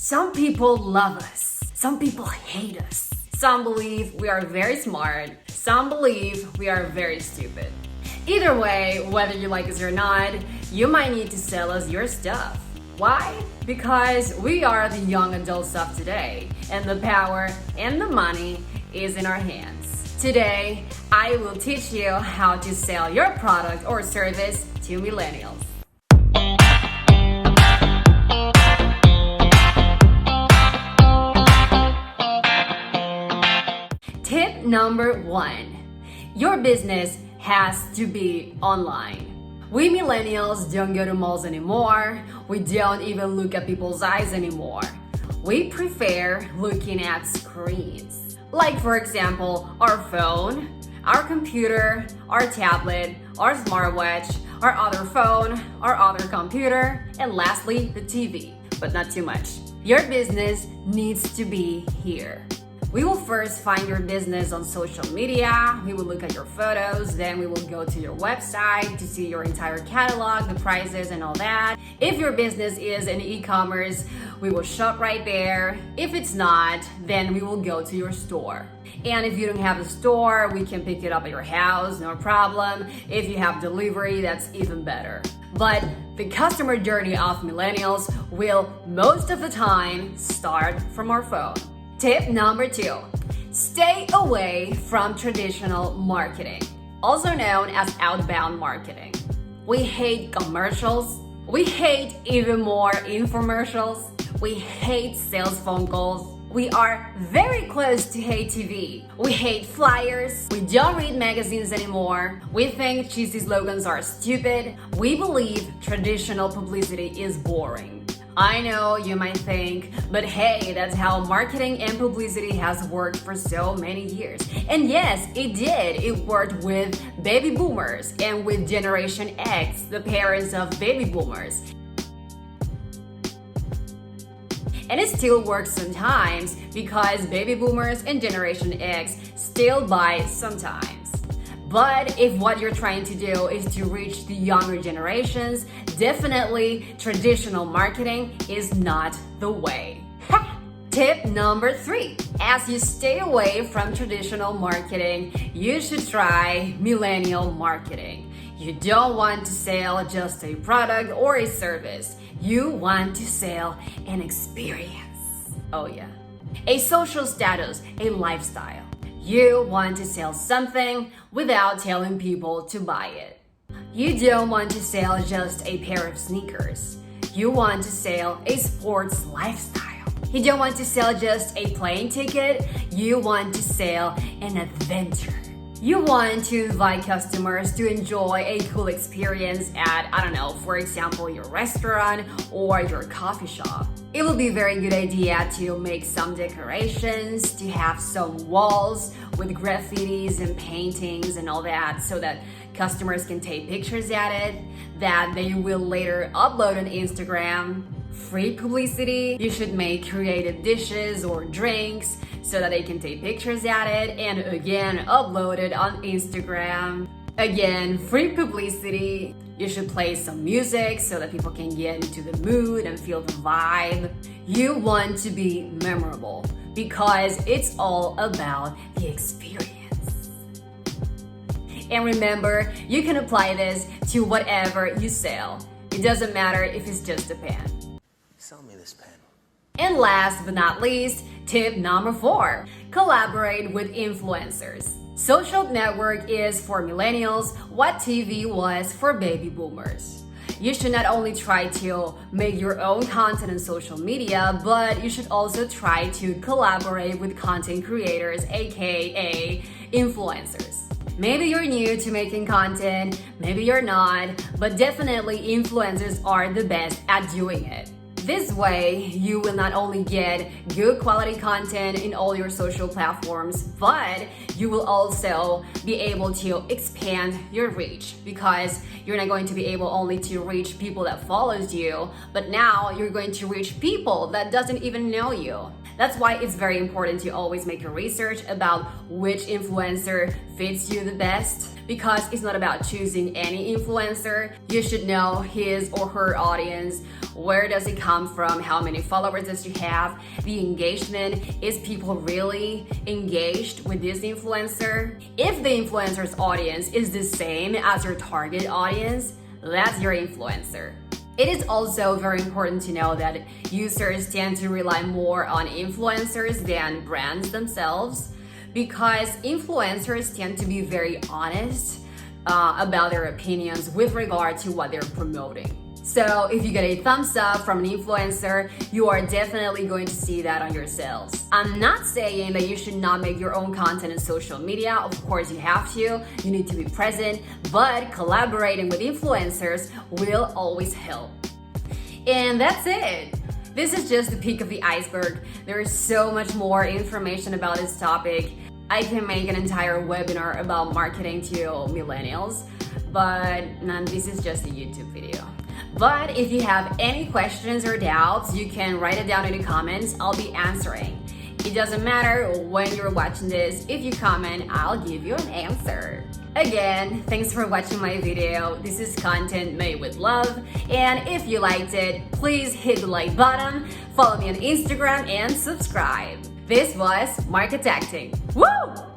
Some people love us, some people hate us. Some believe we are very smart, some believe we are very stupid. Either way, whether you like us or not, you might need to sell us your stuff. Why? Because we are the young adults of today, and the power and the money is in our hands. Today, I will teach you how to sell your product or service to millennials. Tip number 1. Your business has to be online. We millennials don't go to malls anymore. We don't even look at people's eyes anymore. We prefer looking at screens. Like, for example, our phone, our computer, our tablet, our smartwatch, our other phone, our other computer, and lastly, the TV, but not too much. Your business needs to be here. We will first find your business on social media, we will look at your photos, then we will go to your website to see your entire catalog, the prices and all that. If your business is in e-commerce, we will shop right there. If it's not, then we will go to your store. And if you don't have a store, we can pick it up at your house, no problem. If you have delivery, that's even better. But the customer journey of millennials will most of the time start from our phone. Tip number 2, stay away from traditional marketing, also known as outbound marketing. We hate commercials. We hate even more infomercials. We hate sales phone calls. We are very close to hate TV. We hate flyers. We don't read magazines anymore. We think cheesy slogans are stupid. We believe traditional publicity is boring. I know you might think, but hey, that's how marketing and publicity has worked for so many years. And yes, it did. It worked with baby boomers and with Generation X, the parents of baby boomers. And it still works sometimes because baby boomers and Generation X still buy sometimes. But if what you're trying to do is to reach the younger generations, definitely traditional marketing is not the way. Tip number 3. As you stay away from traditional marketing, you should try millennial marketing. You don't want to sell just a product or a service. You want to sell an experience. Oh yeah. A social status, a lifestyle. You want to sell something without telling people to buy it. You don't want to sell just a pair of sneakers. You want to sell a sports lifestyle. You don't want to sell just a plane ticket. You want to sell an adventure. You want to invite customers to enjoy a cool experience at, I don't know, for example, your restaurant or your coffee shop. It will be a very good idea to make some decorations, to have some walls with graffitis and paintings and all that so that customers can take pictures at it, that they will later upload on Instagram. Free publicity. You should make creative dishes or drinks so that they can take pictures at it and again upload it on Instagram. Again, free publicity. You should play some music so that people can get into the mood and feel the vibe. You want to be memorable because it's all about the experience. And remember, you can apply this to whatever you sell. It doesn't matter if it's just a pen. Sell me this pen. And last but not least, tip number 4, collaborate with influencers. Social network is for millennials what TV was for baby boomers. You should not only try to make your own content on social media, but you should also try to collaborate with content creators, aka influencers. Maybe you're new to making content, maybe you're not, but definitely influencers are the best at doing it. This way, you will not only get good quality content in all your social platforms, but you will also be able to expand your reach because you're not going to be able only to reach people that follows you, but now you're going to reach people that doesn't even know you. That's why it's very important to always make your research about which influencer fits you the best, because it's not about choosing any influencer. You should know his or her audience, Where does it come from? How many followers does she have? The engagement, is people really engaged with this influencer? If the influencer's audience is the same as your target audience, that's your influencer. It is also very important to know that users tend to rely more on influencers than brands themselves, because influencers tend to be very honest about their opinions with regard to what they're promoting. So if you get a thumbs up from an influencer, you are definitely going to see that on your sales. I'm not saying that you should not make your own content in social media. Of course you have to. You need to be present, but collaborating with influencers will always help. And that's it. This is just the peak of the iceberg. There is so much more information about this topic. I can make an entire webinar about marketing to millennials, but this is just a YouTube video. But if you have any questions or doubts, you can write it down in the comments. I'll be answering. It doesn't matter when you're watching this. If you comment, I'll give you an answer. Again, thanks for watching my video. This is content made with love. And if you liked it, please hit the like button, follow me on Instagram, and subscribe. This was Market Acting. Woo!